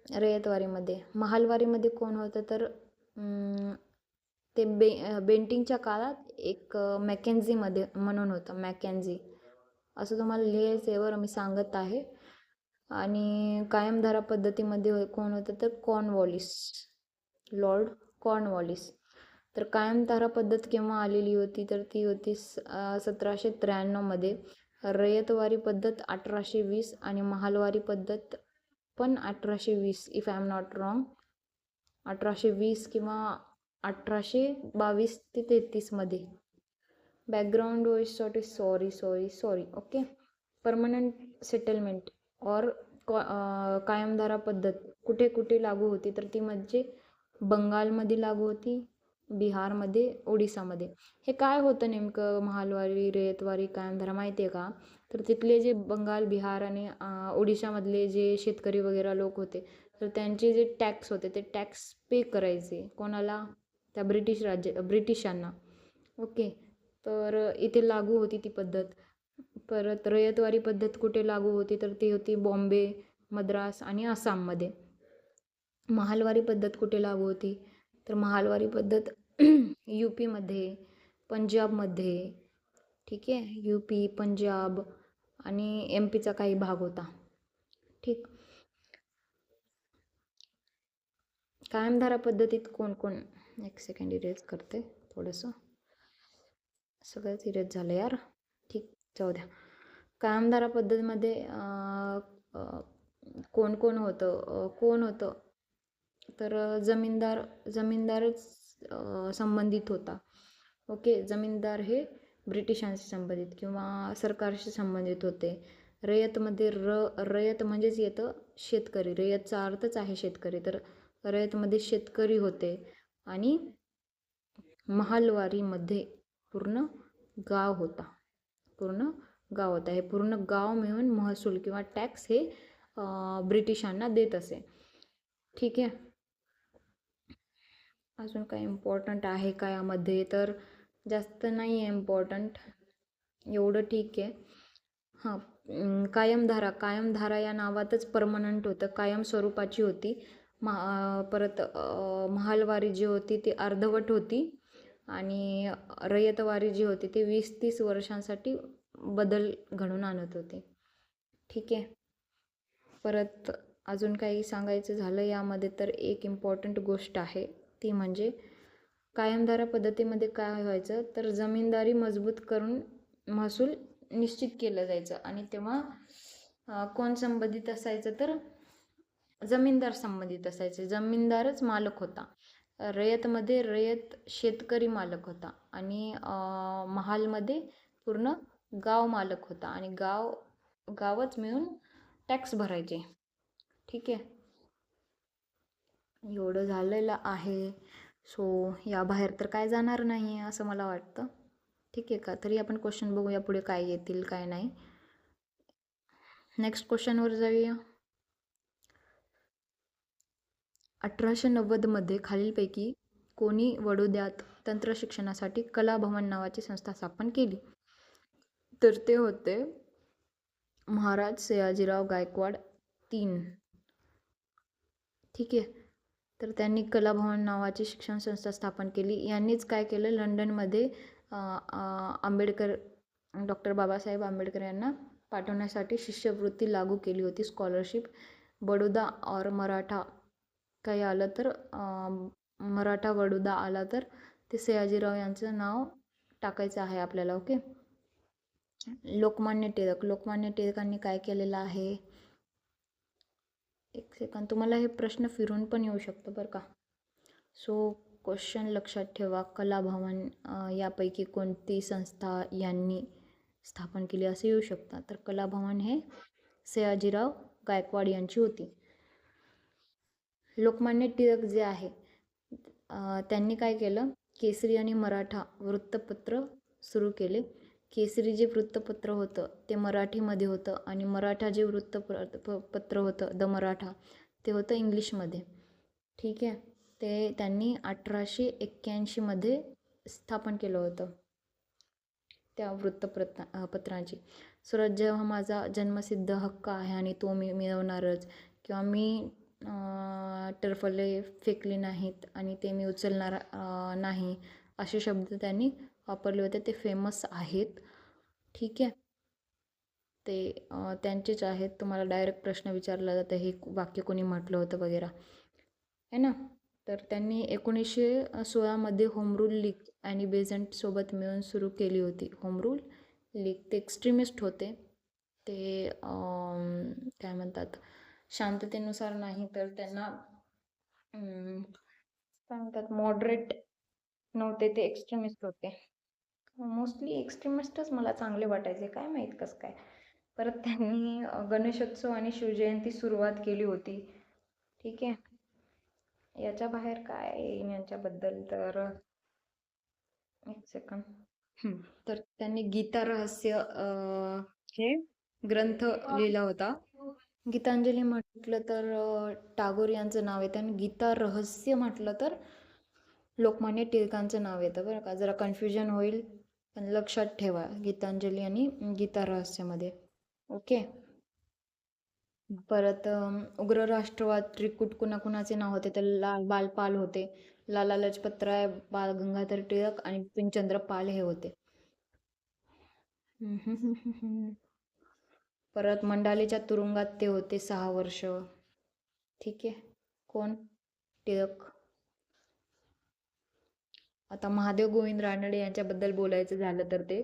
रयतवारीमध्ये. महालवारीमध्ये कोण होतं तर ते बेंटिंगच्या काळात एक मॅकेन्झीमध्ये म्हणून होतं, मॅकेन्झी असं तुम्हाला लिहायचं आहे, बरं मी सांगत आहे. आणि कायमधारा पद्धतीमध्ये कोण होतं तर कॉर्नवॉलिस, लॉर्ड कॉर्नवॉलिस. तर कायमधारा पद्धत केव्हा आलेली होती तर ती होती 1793मध्ये. रयतवारी पद्धत 1820 आणि महालवारी पद्धत पण 1820 if I am not wrong. 1820 किंवा 1822 ते 33मध्ये. बॅकग्राऊंड वॉईससाठी सॉरी. ओके, परमनंट सेटलमेंट और कायमधारा पद्धत कुठे कुठे लागू होती तर ती म्हणजे बंगालमध्ये लागू होती, बिहारमध्ये, ओडिसामध्ये. हे काय होतं नेमकं महालवारी, रयतवारी, कायमधारा माहिती आहे का? तर तिथले जे बंगाल, बिहार आणि ओडिशामधले जे शेतकरी वगैरे लोक होते तर त्यांचे जे टॅक्स होते ते टॅक्स पे करायचे. कोणाला? त्या ब्रिटिशांना. ओके, तर इथे लागू होती ती पद्धत. परत रयतवारी पद्धत कुठे लागू होती तर ती होती बॉम्बे, मद्रास आणि आसाममध्ये. महालवारी पद्धत कुठे लागू होती तर महालवारी पद्धत UPमध्ये, पंजाबमध्ये. ठीक आहे, UP, पंजाब आणि MPचा काही भाग होता. ठीक. कायमधारा पद्धतीत कोण कोण, एक सेकंड इरेज करते थोडंसं, सगळंच इरेज झालं यार. ठीक, जाऊ द्या. कायमधारा पद्धतीमध्ये कोण कोण होतं तर जमीनदारच संबंधित होता. ओके, जमीनदार हे ब्रिटिशांशी संबंधित किंवा सरकारशी संबंधित होते. रयतमध्ये रयत म्हणजेच येतं शेतकरी, रयतचा अर्थच आहे शेतकरी, तर रयतमध्ये शेतकरी होते. आणि महालवारीमध्ये पूर्ण गाव होता. हे पूर्ण गाव मिळून महसूल किंवा टॅक्स हे ब्रिटिशांना देत असे. ठीक आहे, अजून काय इम्पॉर्टंट आहे का यामध्ये तर जास्त नाही आहे इम्पॉर्टंट, एवढं ठीक आहे. हां, कायमधारा या नावातच परमनंट होतं, कायम स्वरूपाची होती. परत महालवारी जी होती ती अर्धवट होती आणि रयतवारी जी होती ती 20-30 वर्षांसाठी बदल घडवून आणत होते. ठीक आहे, परत अजून काही सांगायचं झालं यामध्ये तर एक इम्पॉर्टंट गोष्ट आहे ती म्हणजे कायमधारा पद्धतीमध्ये काय व्हायचं तर जमीनदारी मजबूत करून महसूल निश्चित केलं जायचं. आणि तेव्हा कोण संबंधित असायचं तर जमीनदार संबंधित असायचे. जमीनदारच मालक होता. रयतमध्ये रयत शेतकरी मालक होता आणि महालमध्ये पूर्ण गाव मालक होता आणि गावच मिळून टॅक्स भरायचे. ठीक आहे, एवढं झालेलं आहे. सो याबाहेर तर काय जाणार नाही आहे असं मला वाटतं. ठीक आहे का? तरी आपण क्वेश्चन बघूया पुढे काय येतील काय नाही. नेक्स्ट क्वेश्चनवर जाऊया. 1890मध्ये खालीलपैकी कोणी वडोद्यात तंत्र शिक्षणासाठी कलाभवन नावाची संस्था स्थापन केली? तर ते होते महाराज सयाजीराव गायकवाड 3. ठीक आहे, तर त्यांनी कलाभवन नावाची शिक्षण संस्था स्थापन केली. यांनीच काय केलं, लंडनमध्ये डॉक्टर बाबासाहेब आंबेडकर यांना पाठवण्यासाठी शिष्यवृत्ती लागू केली होती, स्कॉलरशिप. बडोदा और मराठा काही आलं तर मराठा बडोदा आला तर ते सयाजीराव यांचं नाव टाकायचं आहे आपल्याला. ओके, लोकमान्य टिळकांनी काय केलेलं आहे एक सेकंद, तुम्हाला हे प्रश्न फिरून पण येऊ शकतो बरं का. सो क्वेश्चन लक्षात ठेवा. कलाभवन यापैकी कोणती संस्था यांनी स्थापन केली असे येऊ शकतात. तर कलाभवन हे सयाजीराव गायकवाड यांची होती. लोकमान्य टिळक जे आहे त्यांनी काय केलं, केसरी आणि मराठा वृत्तपत्र सुरू केले. केसरी जे वृत्तपत्र होतं ते मराठीमध्ये होतं आणि मराठा जे पत्र होतं द मराठा ते होतं इंग्लिशमध्ये. ठीक आहे. ते त्यांनी 1881मध्ये स्थापन केलं होतं त्या पत्रांची. स्वराज्य हा माझा जन्मसिद्ध हक्क आहे आणि तो मी मिळवणारच, किंवा मी टरफले फेकले नाहीत आणि ते मी उचलणार नाही, असे शब्द त्यांनी वापरले होते. ते फेमस आहेत. ठीक आहे. ते त्यांचेच आहेत. तुम्हाला डायरेक्ट प्रश्न विचारला जातं हे वाक्य कोणी म्हटलं होतं वगैरे, है ना. तर त्यांनी 1916मध्ये होम रूल लीग आणि बेझंटसोबत मिळून सुरू केली होती. होम रूल लीग ते एक्स्ट्रीमिस्ट होते. ते काय म्हणतात, शांततेनुसार नाही तर त्यांना काय म्हणतात, मॉडरेट नव्हते, ते एक्स्ट्रीमिस्ट होते. मोस्टली एक्स्ट्रीमिस्टच मला चांगले वाटायचे, काय माहीत कसं काय. परत त्यांनी गणेशोत्सव आणि शिवजयंती सुरुवात केली होती. ठीक आहे. याच्या बाहेर काय येईन यांच्याबद्दल, तर एक सेकंड. तर त्यांनी गीता रहस्य हे ग्रंथ लिहिला होता. गीतांजली म्हटलं तर टागोर यांचं नाव येतं आणि गीता रहस्य म्हटलं तर लोकमान्य टिळकांचं नाव येतं बरं का. जरा कन्फ्युजन होईल पण लक्षात ठेवा, गीतांजली आणि गीता रहस्यमध्ये. ओके. परत उग्र राष्ट्रवाद त्रिकूट कुणाकुणाचे नाव होते, तर लाल बाल पाल होते, लाला लजपतराय, बाळ गंगाधर टिळक आणि बिपिनचंद्र पाल हे होते. परत मंडालेच्या तुरुंगात ते होते 6 वर्ष. ठीक आहे. कोण? टिळक. आता महादेव गोविंद रानडे यांच्याबद्दल बोलायचं झालं तर ते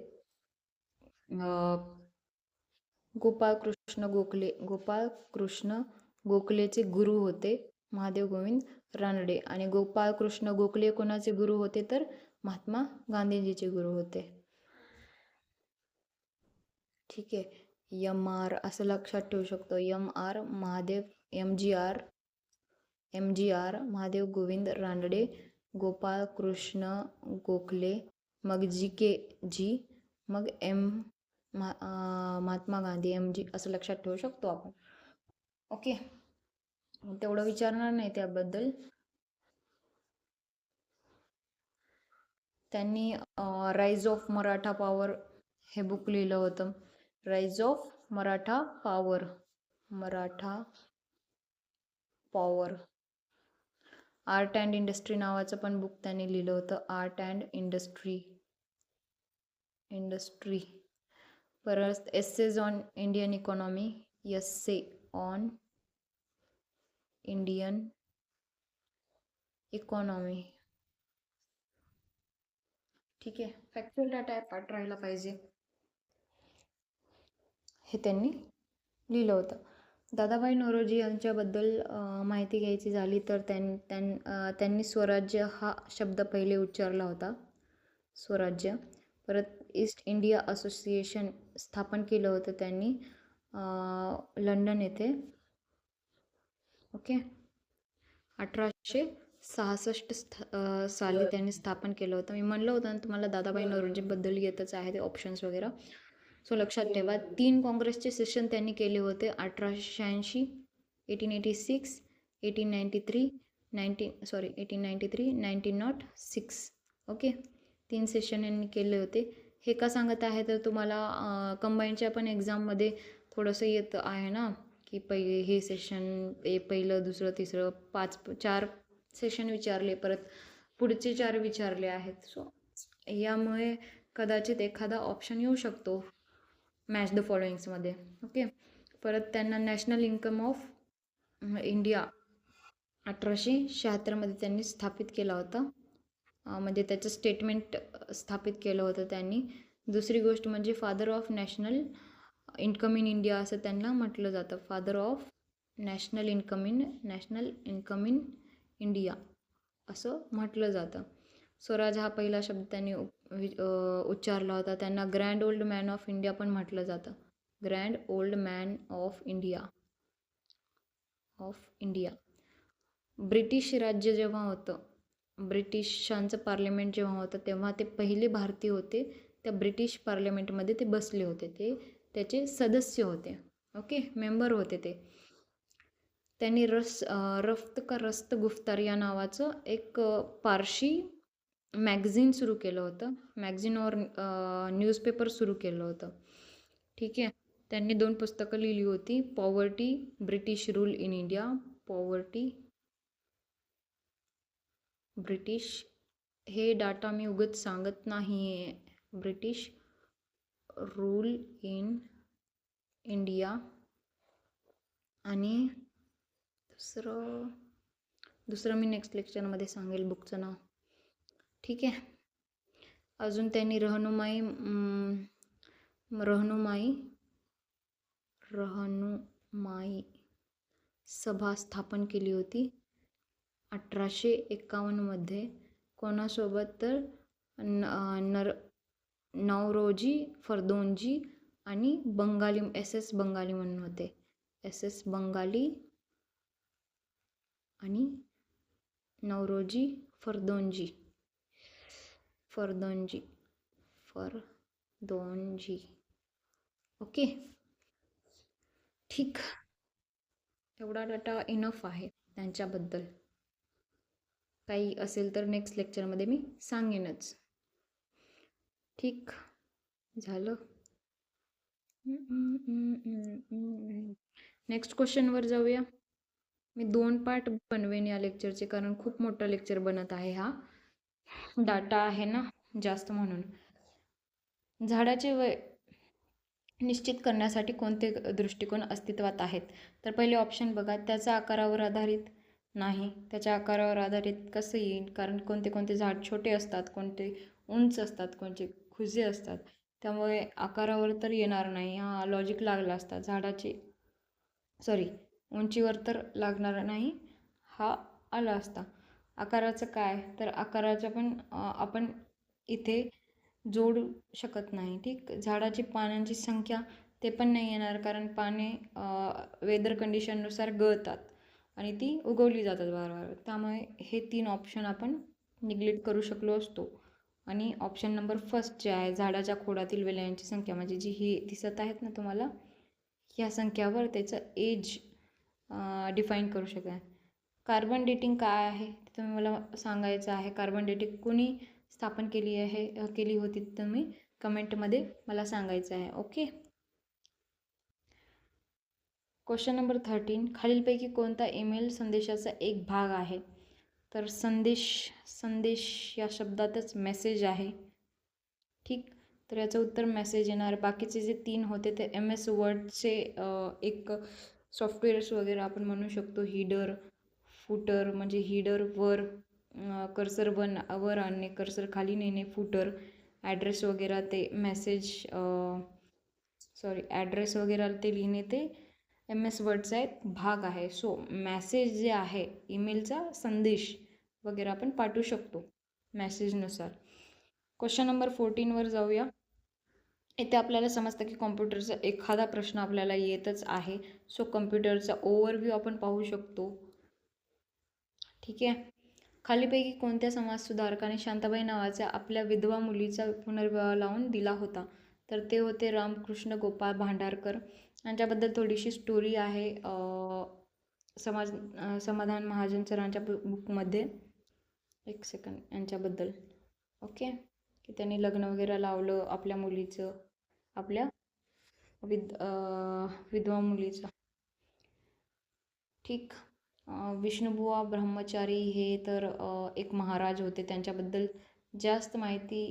गोपाळ कृष्ण गोखलेचे गुरु होते महादेव गोविंद रानडे. आणि गोपाळ कृष्ण गोखले कोणाचे गुरु होते, तर महात्मा गांधीजीचे गुरु होते. ठीक आहे. MR असं लक्षात ठेवू शकतो. MR महादेव, MGR महादेव गोविंद रानडे, गोपाळ कृष्ण गोखले, मग GKG, मग महात्मा गांधी MG, असं लक्षात ठेवू शकतो आपण. ओके. तेवढं विचारणार नाही त्याबद्दल. त्यांनी राईज ऑफ मराठा पॉवर हे बुक लिहिलं होतं. Rise of Maratha power. Art and industry नावाचं पण बुक त्यांनी लिहिलं होतं. Art and industry. परत essays on Indian economy, essay on Indian economy. ठीक आहे. फॅक्च्युअल डाटा पाठ राहायला पाहिजे, हे त्यांनी लिहिलं होतं. दादाभाई नौरोजी यांच्याबद्दल माहिती घ्यायची झाली तर त्यांनी स्वराज्य हा शब्द पहिले उच्चारला होता, स्वराज्य. परत ईस्ट इंडिया असोसिएशन स्थापन केलं होतं त्यांनी लंडन येथे. ओके. 1866 साली त्यांनी स्थापन केलं होतं. मी म्हणलं होतं ना तुम्हाला, दादाभाई नौरोजीबद्दल येतच आहे ते ऑप्शन्स वगैरे. सो लक्षात ठेवा. 3 काँग्रेसचे सेशन त्यांनी केले होते. 1886, 1886, 1893, 1906. ओके. 3 सेशन यांनी केले होते. हे का सांगत आहे तर तुम्हाला कंबाईनच्या पण एक्झाममध्ये थोडंसं येतं आहे ना, की हे सेशन पहिलं, दुसरं, तिसरं 4 सेशन विचारले, परत पुढचे 4 विचारले आहेत. सो यामुळे कदाचित एखादा ऑप्शन येऊ शकतो मॅच द फॉलोइंग्समध्ये. ओके. परत त्यांना नॅशनल इन्कम ऑफ इंडिया 1876मध्ये त्यांनी स्थापित केला होता. म्हणजे त्याचं स्टेटमेंट स्थापित केलं होतं त्यांनी. दुसरी गोष्ट म्हणजे father of national income in India असं त्यांना म्हटलं जातं. Father of national income in India असं म्हटलं जातं. स्वराज हा पहिला शब्द त्यांनी उच्चारला होता. त्यांना grand old man of India पण म्हटलं जातं. Grand old man of India. British राज्य जेव्हा होतं, ब्रिटिशांचं पार्लमेंट जेव्हा होतं, तेव्हा ते पहिले भारतीय होते. त्या ब्रिटिश पार्लमेंटमध्ये ते बसले होते. ते त्याचे सदस्य होते. ओके, मेंबर होते ते. त्यांनी रफ्त का रस्त गुफ्तार या नावाचं एक पारशी मॅगझिन सुरू केलं होतं. मॅगझिन और न्यूजपेपर सुरू केलं होतं. ठीक आहे. त्यांनी 2 पुस्तकं लिहिली होती. Poverty, British rule in India. Poverty, British, हे डाटा मी उगाच सांगत नाही आहे. British rule in India. आणि दुसरं मी नेक्स्ट लेक्चरमध्ये सांगेल बुकचं नाव. ठीक आहे. अजून त्यांनी रहनुमाई सभा स्थापन केली होती 1851मध्ये. कोणासोबत? तर नौरोजी फर्दोंजी आणि बंगाली SS बंगाली म्हणून होते. SS बंगाली आणि नौरोजी फर्दोंजी. ओके, ठीक. एवढा डाटा इनफ आहे त्यांच्याबद्दल. काही असेल तर नेक्स्ट लेक्चरमध्ये मी सांगेनच. ठीक झालं. नेक्स्ट क्वेश्चनवर जाऊया. मी 2 पार्ट बनवेन या लेक्चरचे, कारण खूप मोठा लेक्चर बनत आहे. हा डाटा आहे ना जास्त, म्हणून. झाडाचे वय निश्चित करण्यासाठी कोणते दृष्टिकोन अस्तित्वात आहेत? तर पहिले ऑप्शन बघा. त्याच्या आकारावर आधारित नाही. त्याच्या आकारावर आधारित कसं येईल? कारण कोणते झाड छोटे असतात, कोणते उंच असतात, कोणते खुजे असतात. त्यामुळे आकारावर तर येणार नाही. हा लॉजिक लागला असता. उंचीवर तर लागणार नाही, हा आला असता. आकाराचं काय? तर आकाराचं पण आपण इथे जोडू शकत नाही. ठीक. झाडाची पानांची संख्या ते पण नाही येणार, कारण पाने वेदर कंडिशननुसार गळतात आणि ती उगवली जातात वारंवार. त्यामुळे हे 3 ऑप्शन आपण निग्लेक्ट करू शकलो असतो. आणि ऑप्शन नंबर फर्स्ट जे आहे, झाडाच्या खोडातील वेलांची संख्या, म्हणजे जी ही दिसत आहेत ना तुम्हाला, ह्या संख्यावर त्याचं एज डिफाईन करू शकाल. कार्बन डेटिंग काय आहे ते तुम्ही मला सांगायचं आहे. कार्बन डेटिंग कुणी स्थापन केली होती तुम्ही कमेंटमध्ये मला सांगायचं आहे. ओके. Question number 13. खालीलपैकी कोणता ईमेल संदेशाचा एक भाग आहे? तर संदेश या शब्दातच मेसेज आहे. ठीक. तर याचं उत्तर मेसेज येणार. बाकीचे जे 3 होते ते MS वर्डचे एक सॉफ्टवेअर्स वगैरे आपण म्हणू शकतो. हीडर, फुटर, म्हणजे हीडर वर कर्सर वर आणणे, कर्सर खाली नेणे, फुटर, ॲड्रेस वगैरे ते ॲड्रेस वगैरे ते लिहिणे ते MS वर्डचा एक भाग आहे. सो मॅसेज जे आहे, ईमेलचा संदेश वगैरे आपण पाठवू शकतो मॅसेजनुसार. क्वेश्चन नंबर 14वर जाऊया. इथे आपल्याला समजतं की कॉम्प्युटरचा एखादा प्रश्न आपल्याला येतच आहे. सो कॉम्प्युटरचा ओव्हरव्ह्यू आपण पाहू शकतो. ठीक आहे. खालीपैकी कोणत्या समाजसुधारकाने शांताबाई नावाच्या आपल्या विधवा मुलीचा पुनर्विवाह लावून दिला होता? तर ते होते रामकृष्ण गोपाळ भांडारकर. यांच्याबद्दल थोडीशी स्टोरी आहे समाधान महाजन सरांच्या बुकमध्ये. एक सेकंड, यांच्याबद्दल. ओके. की त्यांनी लग्न वगैरे लावलं आपल्या मुलीचं, आपल्या विधवा मुलीचं. ठीक. विष्णुबुवा ब्रह्मचारी हे तर एक महाराज होते. त्यांच्याबद्दल जास्त माहिती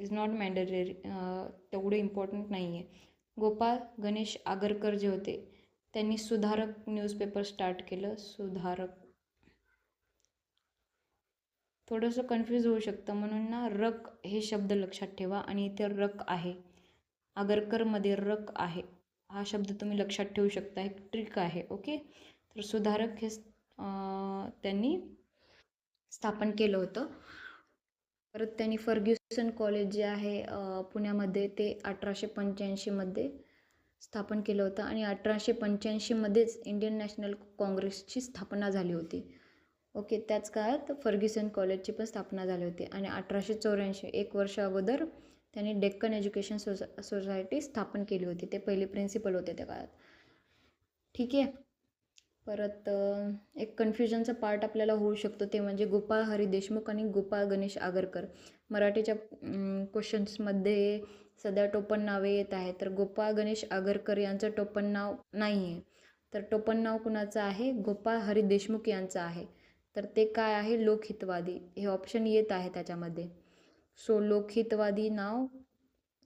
इज नॉट मॅन्डेटरी, तेवढं इम्पॉर्टंट नाही आहे. गोपाळ गणेश आगरकर जे होते, त्यांनी सुधारक न्यूजपेपर स्टार्ट केलं. सुधारक. थोडंसं कन्फ्यूज होऊ शकतं, म्हणून ना रक हे शब्द लक्षात ठेवा. आणि इथे रक आहे, आगरकरमध्ये रक आहे, हा शब्द तुम्ही लक्षात ठेवू शकता. एक ट्रिक आहे. ओके. तर सुधारक हे त्यांनी स्थापन केलं होतं. परत त्यांनी फर्ग्युसन कॉलेज जे आहे पुण्यामध्ये ते 1885मध्ये स्थापन केलं होतं आणि 1885मध्येच इंडियन नॅशनल काँग्रेसची स्थापना झाली होती. ओके, त्याच काळात फर्ग्युसन कॉलेजची पण स्थापना झाली होती आणि 1884 एक वर्ष अगोदर त्यांनी डेक्कन एज्युकेशन सोसायटी स्थापन केली होती. ते पहिले प्रिन्सिपल होते त्या काळात. ठीक आहे. परत एक कन्फ्युजनचा पार्ट आपल्याला होऊ शकतो ते म्हणजे गोपाळ हरी देशमुख आणि गोपाळ गणेश आगरकर. मराठीच्या क्वेश्चन्समध्ये सध्या टोपण नावे येत आहे. तर गोपाळ गणेश आगरकर यांचं टोपण नाव नाही आहे. तर टोपण नाव कुणाचं आहे? गोपाळ हरी देशमुख यांचं आहे. तर ते काय आहे? लोकहितवादी. हे ऑप्शन येत आहे त्याच्यामध्ये. सो लोकहितवादी नाव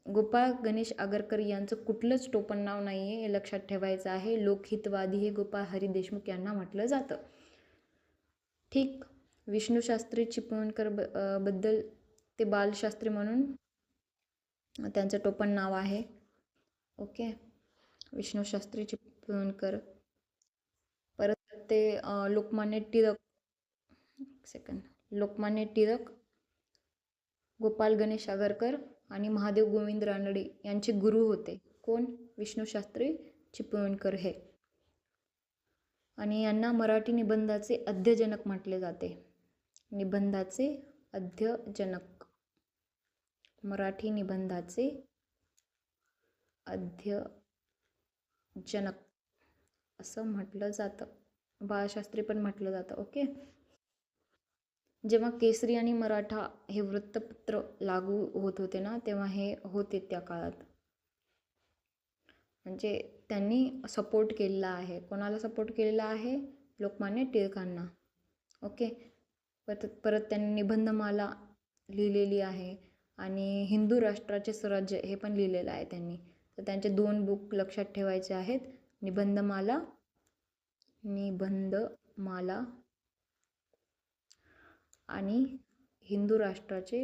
गोपाळ गणेश आगरकर यांचं कुठलंच टोपण नाव नाही आहे, हे लक्षात ठेवायचं आहे. लोकहितवादी हे गोपाळ हरी देशमुख यांना म्हटलं जातं. ठीक. विष्णूशास्त्री चिपळूणकर बद्दल ते बालशास्त्री म्हणून त्यांचं टोपण नाव आहे. ओके, विष्णूशास्त्री चिपळूणकर. परत ते लोकमान्य टिळक, गोपाळ गणेश आगरकर आणि महादेव गोविंद रानडे यांचे गुरु होते. कोण? विष्णूशास्त्री चिपळूणकर हे. आणि यांना मराठी निबंधाचे अध्यजनक म्हटले जाते. निबंधाचे अध्यजनक, मराठी निबंधाचे अध्यजनक असं म्हटलं जातं. बाळशास्त्री पण म्हटलं जातं. ओके. जेव्हा केसरी आणि मराठा हे वृत्तपत्र लागू होत होते ना, तेव्हा हे होते त्या काळात. म्हणजे त्यांनी सपोर्ट केलेला आहे. कोणाला सपोर्ट केलेला आहे? लोकमान्य टिळकांना. ओके. परत त्यांनी निबंधमाला लिहिलेली आहे आणि हिंदू राष्ट्राचे स्वराज्य हे पण लिहिलेलं आहे त्यांनी. तर त्यांचे 2 बुक लक्षात ठेवायचे आहेत. निबंधमाला आणि हिंदू राष्ट्राचे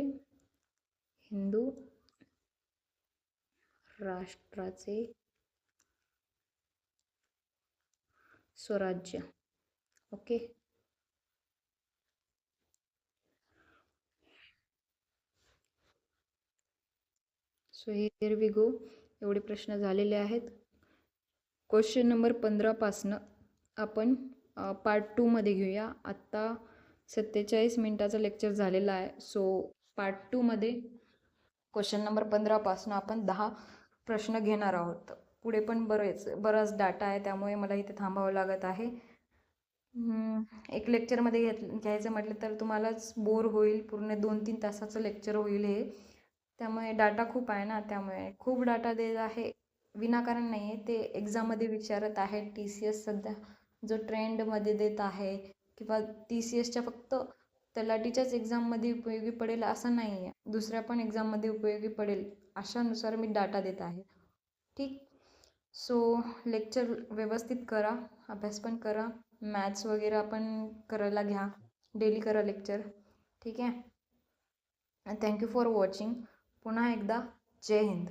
स्वराज्य. Okay. So here we go. एवढे प्रश्न झालेले आहेत. क्वेश्चन नंबर 15पासनं आपण पार्ट 2मध्ये घेऊया. आत्ता 47 मिनिटाचा लेक्चर झालेला आहे. सो पार्ट 2मध्ये क्वेश्चन नंबर 15पासनं आपण 10 प्रश्न घेणार आहोत. पुढे पण बराच डाटा आहे, त्यामुळे मला इथे थांबावं लागत आहे. एक लेक्चरमध्ये घ्यायचं म्हटलं तर तुम्हालाच बोर होईल. पूर्ण 2-3 तासाचं लेक्चर होईल हे. त्यामुळे डाटा खूप आहे ना, त्यामुळे खूप डाटा देत आहे. विनाकारण नाही आहे. ते एक्झाममध्ये विचारत आहे. TCS सध्या जो ट्रेंडमध्ये देत आहे किंवा TCSच्या फक्त तलाठीच्याच एक्झाममध्ये उपयोगी पडेल असं नाही आहे. दुसऱ्या पण एक्झाममध्ये उपयोगी पडेल अशानुसार मी डाटा देत आहे. ठीक. सो लेक्चर व्यवस्थित करा, अभ्यास पण करा, मॅथ्स वगैरे पण करायला घ्या, डेली करा लेक्चर. ठीक आहे. Thank you for watching. पुन्हा एकदा जय हिंद.